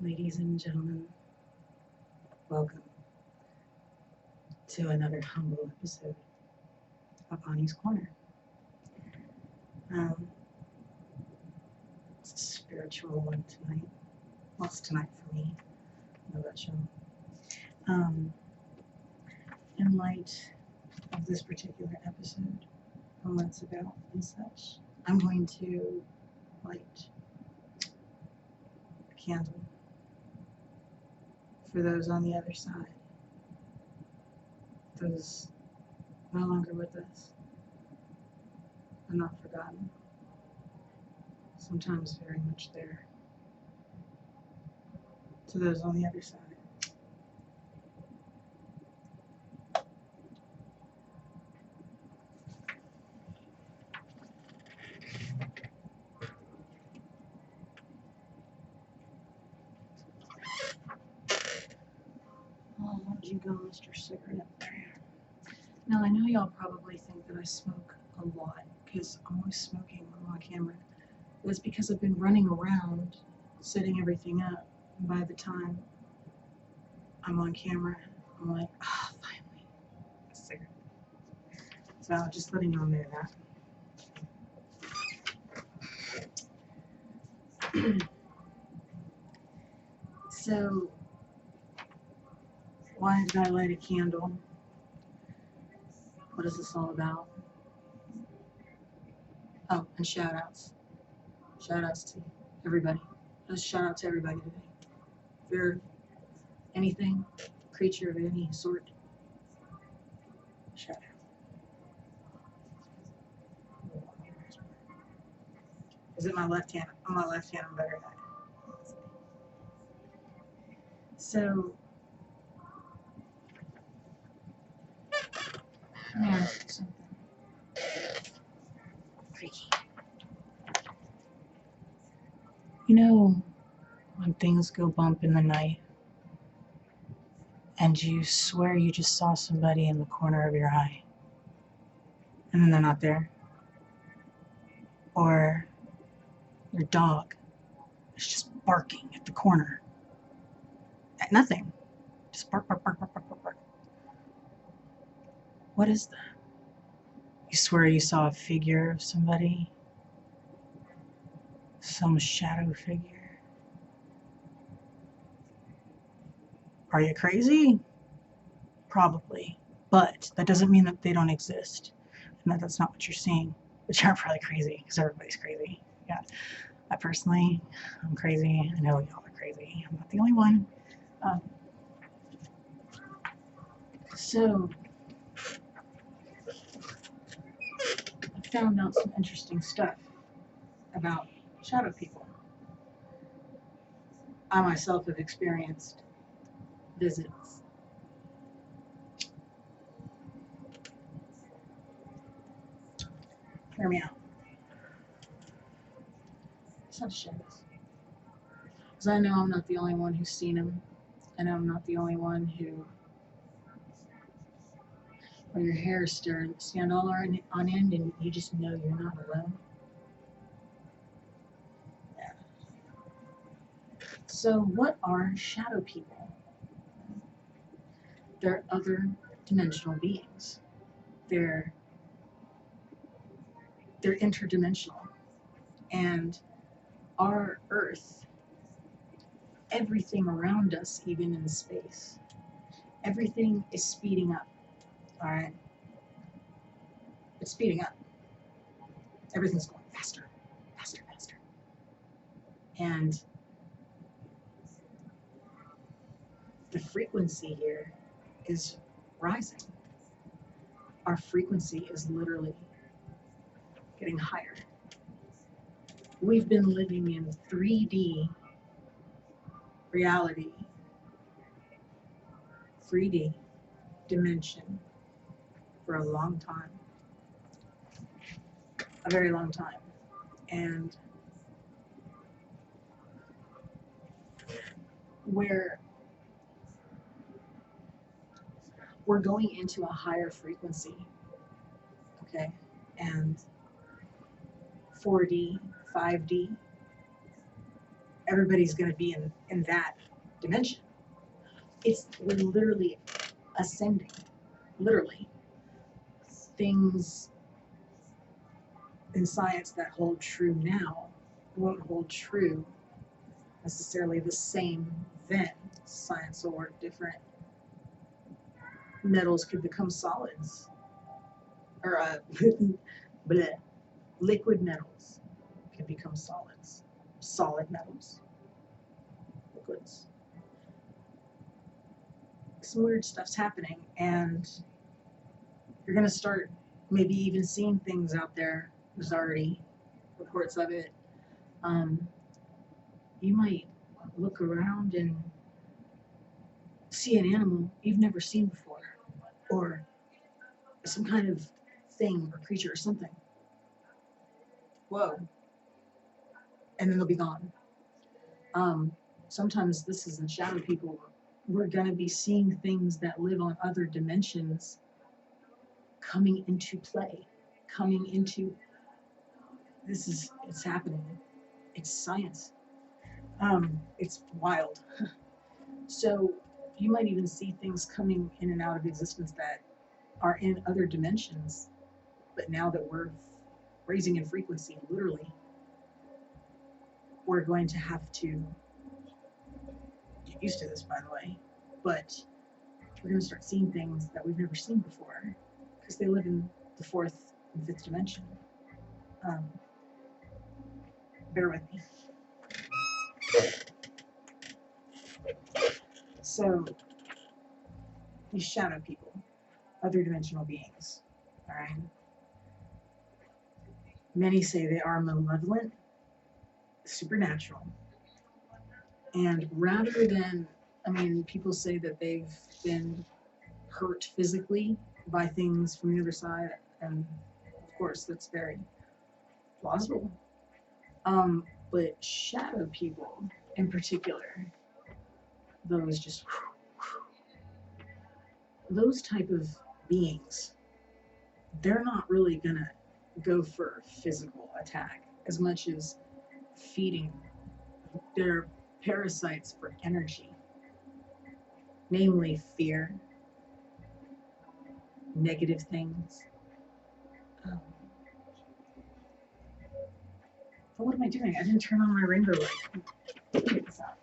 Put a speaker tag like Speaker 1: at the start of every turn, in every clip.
Speaker 1: Ladies and gentlemen, welcome to another humble episode of Ani's Corner. It's a spiritual one tonight. Well, it's tonight for me. I know that show. In light of this particular episode and what it's about and such, I'm going to light a candle for those on the other side, those no longer with us, but not forgotten, sometimes very much there, to those on the other side. Oh, where'd you go, Mr. Cigarette? There. Now, I know y'all probably think that I smoke a lot because I'm always smoking when I'm on camera. But it's because I've been running around, setting everything up, and by the time I'm on camera, I'm like, ah, oh, finally, a cigarette. So, just letting y'all know that. So, why did I light a candle? What is this all about? Oh, and shout outs. Shout outs to everybody. Just shout out to everybody today. If you're anything, creature of any sort, shout out. Is it my left hand? On my left hand, I'm better at it. So, let me ask you something. Freaky. You know, when things go bump in the night and you swear you just saw somebody in the corner of your eye and then they're not there? Or your dog is just barking at the corner at nothing. Just bark, bark, bark, bark, bark, bark, bark. What is that? You swear you saw a figure of somebody, some shadow figure. Are you crazy? Probably. But that doesn't mean that they don't exist and that that's not what you're seeing. But you're probably crazy because everybody's crazy. Yeah. I personally, I'm crazy. I know y'all are crazy. I'm not the only one. So, I found out some interesting stuff about shadow people. I myself have experienced visits. Hear me out. It's not shadows. Because I know I'm not the only one who's seen them. I know I'm not the only one who, when your hair is stand all on end and you just know you're not alone. Yeah. So what are shadow people? They're other dimensional beings. They're interdimensional. And our Earth, everything around us, even in space, everything is speeding up. All right? It's speeding up. Everything's going faster, faster, faster. And the frequency here is rising. Our frequency is literally getting higher. We've been living in 3D reality, 3D dimension for a long time. A very long time. And we're going into a higher frequency, okay? And 4D, 5D, everybody's going to be in that dimension. We're literally ascending. Literally. Things in science that hold true now won't hold true necessarily the same then. Science will work different. Metals could become solids, or bleh, liquid metals can become solids. Solid metals, liquids. Some weird stuff's happening, and you're going to start maybe even seeing things out there. There's already reports of it. You might look around and see an animal you've never seen before, or some kind of thing or creature or something. Whoa. And then they'll be gone. Sometimes this isn't shadow people. We're going to be seeing things that live on other dimensions coming into play, coming into, it's happening. It's science. It's wild. So you might even see things coming in and out of existence that are in other dimensions, but now that we're raising in frequency, literally, we're going to have to get used to this, by the way, but we're going to start seeing things that we've never seen before because they live in the fourth and fifth dimension. Bear with me. So these shadow people, other dimensional beings, all right? Many say they are malevolent, supernatural, and rather than, people say that they've been hurt physically by things from the other side, and of course that's very plausible. But shadow people in particular, those type of beings, they're not really gonna go for physical attack as much as feeding their parasites for energy, namely fear, negative things. But what am I doing? I didn't turn on my rainbow light. Check this out.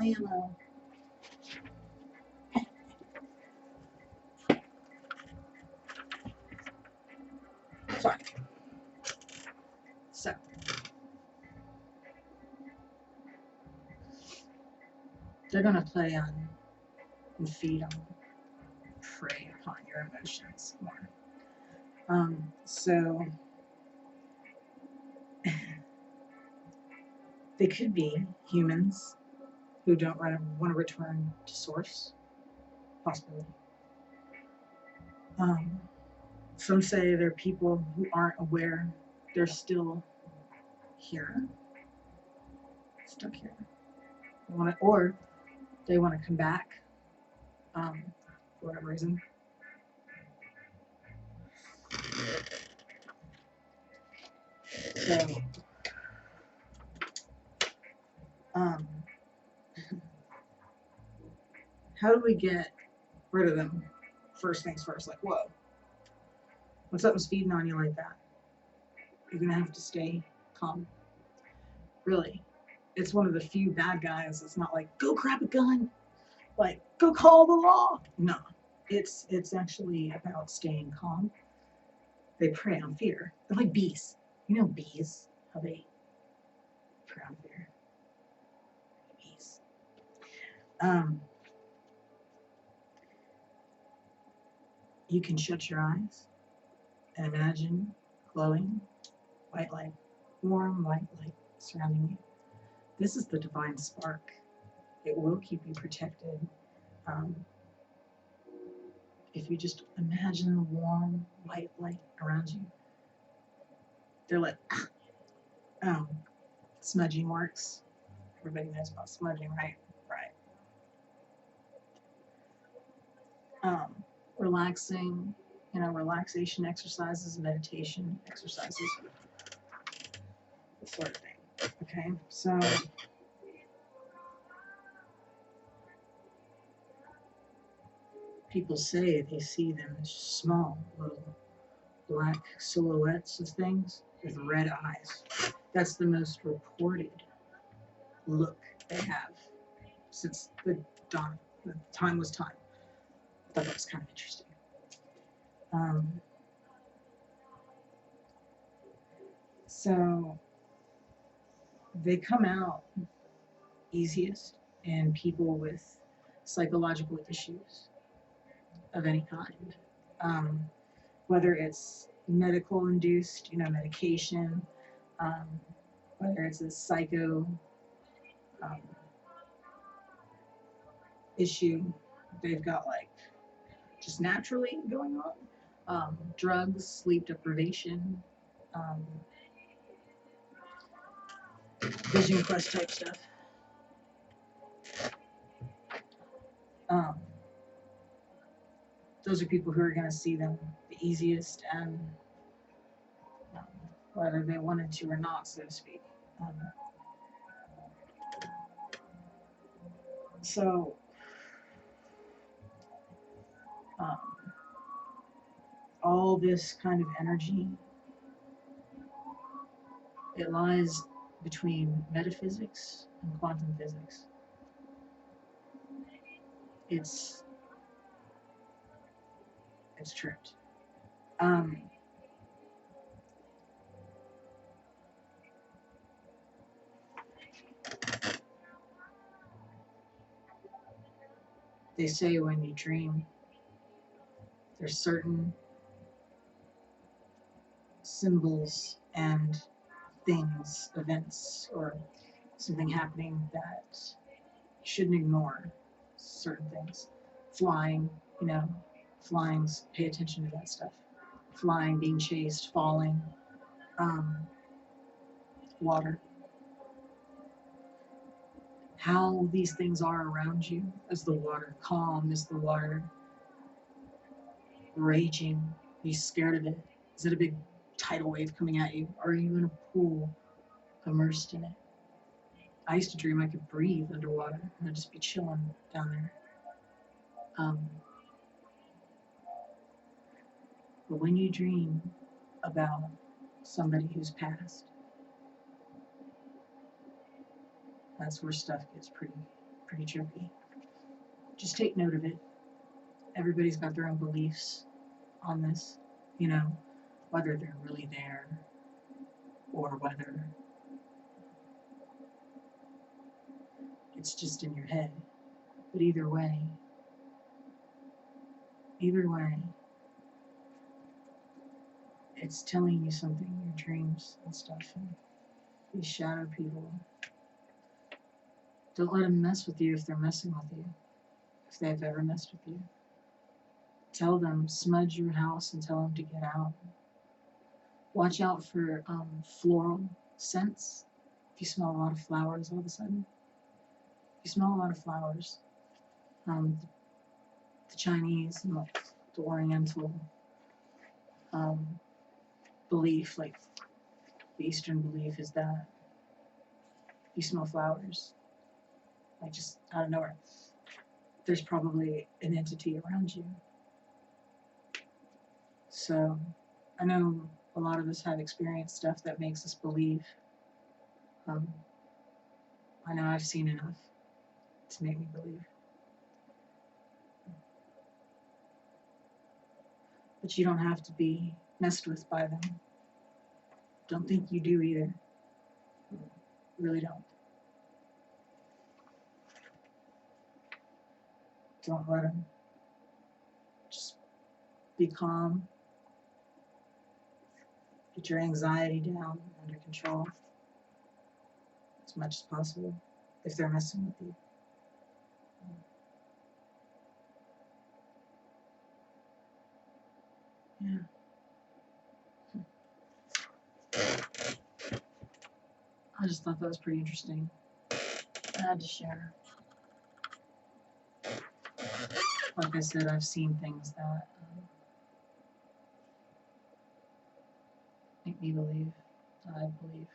Speaker 1: Ammo. Sorry. So, they're going to play on and feed on, prey upon your emotions more. So, they could be humans who don't want to return to source, possibly. Some say they're people who aren't aware they're still here, stuck here, or they want to come back for whatever reason. So, how do we get rid of them? First things first, like, whoa, when something's feeding on you like that, you're gonna have to stay calm. Really, it's one of the few bad guys. It's not like go grab a gun, like go call the law. No, it's actually about staying calm. They prey on fear. They're like bees. You know bees, how they prey on fear. Bees. You can shut your eyes and imagine glowing white light, warm white light surrounding you. This is the divine spark. It will keep you protected. If you just imagine the warm white light around you, they're like, Smudging works. Everybody knows about smudging, right? Right. Relaxing, relaxation exercises, meditation exercises, that sort of thing. Okay, so people say they see them as small little black silhouettes of things with red eyes. That's the most reported look they have since the dawn. The time was time. I thought that was kind of interesting. So they come out easiest in people with psychological issues of any kind, whether it's medical induced, medication, um, whether it's a psycho um, issue they've got like just naturally going on, drugs, sleep deprivation, um, vision quest type stuff. Um, those are people who are going to see them the easiest, and um, whether they wanted to or not, so to speak. So um, all this kind of energy, it lies between metaphysics and quantum physics. It's tripped. They say when you dream, there's certain symbols and things, events, or something happening that you shouldn't ignore. Certain things. Flying, flying's, pay attention to that stuff. Flying, being chased, falling, water. How these things are around you. Is the water calm? Is the water raging? Are you scared of it? Is it a big tidal wave coming at you? Are you in a pool immersed in it? I used to dream I could breathe underwater and I'd just be chilling down there. But when you dream about somebody who's passed, that's where stuff gets pretty tricky. Just take note of it. Everybody's got their own beliefs on this, whether they're really there or whether it's just in your head. But either way, it's telling you something in your dreams and stuff. And these shadow people, don't let them mess with you if they're messing with you, if they've ever messed with you. Tell them, smudge your house and tell them to get out. Watch out for floral scents. If you smell a lot of flowers all of a sudden. If you smell a lot of flowers, the Chinese and the Oriental belief, like the Eastern belief, is that if you smell flowers, like just out of nowhere, there's probably an entity around you. So I know a lot of us have experienced stuff that makes us believe. I know I've seen enough to make me believe. But you don't have to be messed with by them. Don't think you do either. Really don't. Don't let them. Just be calm. Get your anxiety down, under control, as much as possible, if they're messing with you. Yeah. I just thought that was pretty interesting. I had to share. Like I said, I've seen things that make me believe that I believe,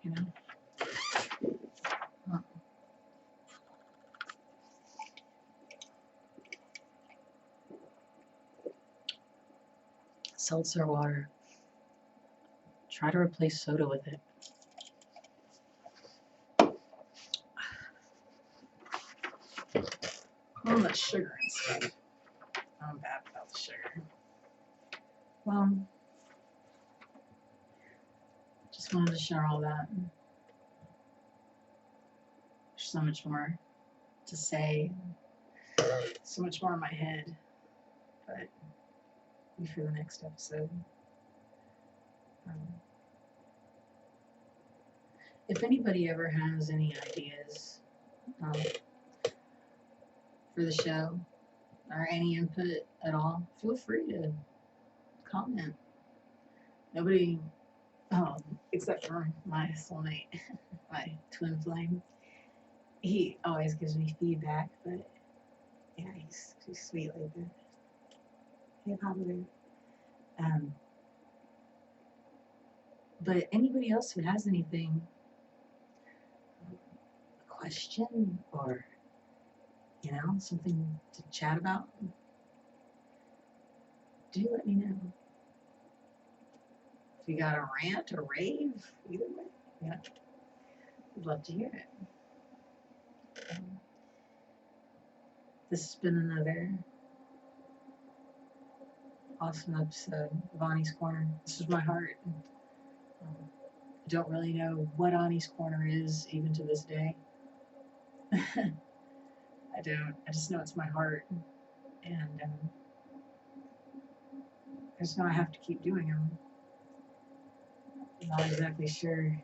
Speaker 1: you know? Seltzer water. Try to replace soda with it. All that sugar and stuff. I'm bad about the sugar. Well, just wanted to share all that. There's so much more to say, so much more in my head, but maybe for the next episode. If anybody ever has any ideas for the show or any input at all, feel free to comment. Nobody, except for my soulmate, my twin flame, he always gives me feedback, but yeah, he's sweet like that. Hey, Pablo. But anybody else who has anything, a question or, you know, something to chat about, do let me know. If you got a rant or rave, either way, yeah, I'd love to hear it. This has been another awesome episode of Ani's Corner. This is my heart. I don't really know what Ani's Corner is, even to this day. I don't. I just know it's my heart. And I just know I have to keep doing them. I'm not exactly sure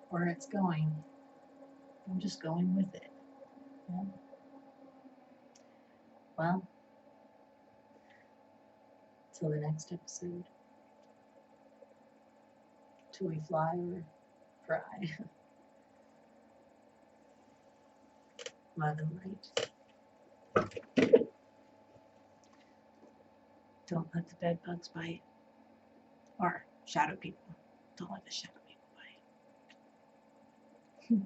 Speaker 1: where it's going. I'm just going with it. Yeah. Well, till the next episode. Till we fly or fry. Love and light. Don't let the bed bugs bite. Or shadow people. Don't let the shadow people bite.